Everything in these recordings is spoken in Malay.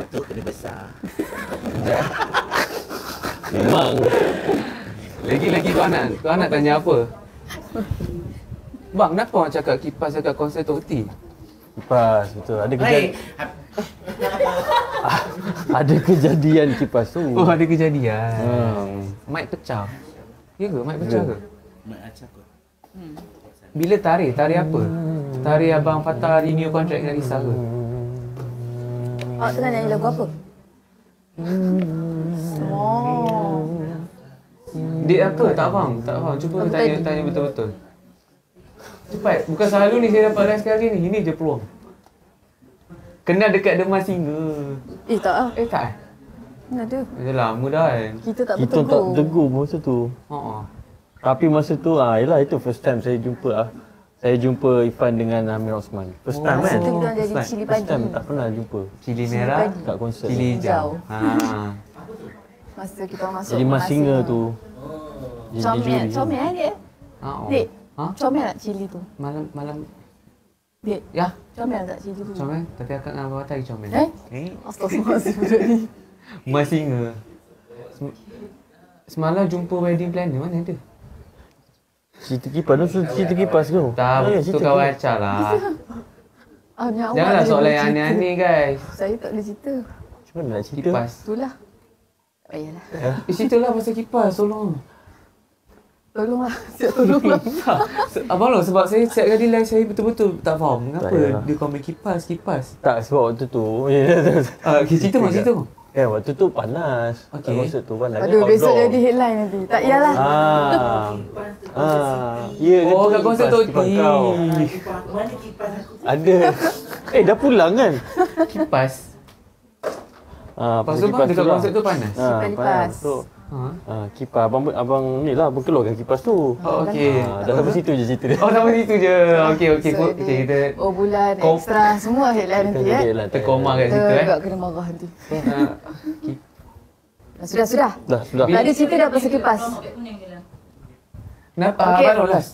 Tok kena besar. Memang. Lagi-lagi kau nak tanya apa? Bang, kenapa orang cakap kipas dekat konsert Tok T? Kipas, betul. Hei, Ada kejadian kipas tu. Oh, ada kejadian. Mic pecah. Ya ke? Mic pecah ke? mak acak kot. Bila tarikh? Tarikh apa? Tarikh Abang Fatah renew kontrak dengan Risa ke? Awak tengah nyanyi lagu apa? Oh. Dia apa? Tak faham. Cuba tanya betul-betul. Cepat. Bukan selalu ni saya dapat live sekali ni. Ini je peluang. Kena dekat Demam Singa. Tak ah. Tak eh? Mana ada. Dah lama dah kan? Kita tak Kita tak bertegur. tegur masa tu. Tapi masa tu, yelah itu first time saya jumpa Saya jumpa Ifan dengan Amir Osman. First time Masa kan? tu kita jadi cili First time padi. tak pernah jumpa. Cili merah, Kat konsert. cili hijau. Masa kita masuk. Jadi Mas Singa tu. Comel dia. Dek, comel tak cili tu? Malam Dek, ya, comel tak cili tu? comel. Tapi akak dengan Abang Fatah lagi comel. Astaghfirullahaladzim budak ni. Mas Singa. Semalam jumpa wedding planner, mana ada? Cerita kipas tu, cerita kipas tu. Tak, tu kawan Acar lah. Awak Janganlah boleh soalan yang cerita. aneh-aneh guys. Saya tak boleh cerita. Macam mana nak cerita? Kipas. Itulah. Tak payahlah. Ceritalah pasal kipas, tolong. Tolonglah. Siap tolonglah. Abang Long, sebab saya setiap kali live saya betul-betul tak faham Tak kenapa yalah. dia komen kipas. Tak, sebab waktu tu. Cerita mak cerita mak. Waktu tu panas. Okey. Konsert tu panas. Aduh, besok jadi headline nanti. Tak payahlah. Ya, Oh, kat konsert tu. kipas kau. Mana kipas aku? Ada. Dah pulang kan? Kipas. Lepas tu bang, kipas dekat lah. konsert tu panas. Kipas. Panas. So, kipas. Abang ni lah, abang keluarkan kipas tu. Oh, okey. Dah sampai situ je cerita dia. Oh, sampai situ je. Okey. So, Okey, kita Oh, bulan ekstra semua headline nanti terkoma kat situ Agak kena marah nanti. Sudah. Dah. Tak ada cerita dah pasal kipas. Kenapa Okey. Abang Long last?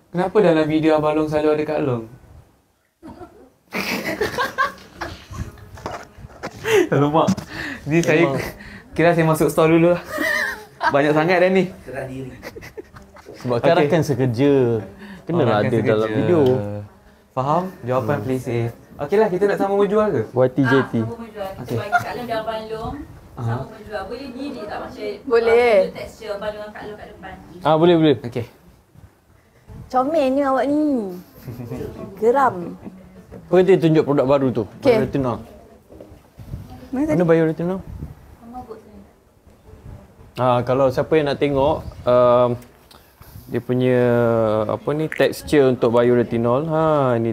Kenapa dalam video Abang Long selalu ada Kak Long? Alamak. Ni saya kira saya masuk store dulu lah. Banyak sangat dah ni. Serah diri. Sebab kan rakan sekerja. Kenalah ada dalam video. Faham? Jawapan please safe. Okeylah, kita nak sama berjual ke? YTJT. Sama berjual. Okey. Bagi Kak Long dan Abang Long sama berjual. Boleh diri tak macam Boleh. tekstur Abang Long dengan Kak Long kat depan. Boleh. Okey. Comel ni awak ni. Geram. Berhenti tunjuk produk baru tu. Okey. Bioretinol. Mana tadi? Mana bioretinol? Kalau siapa yang nak tengok dia punya texture untuk bioretinol. Ini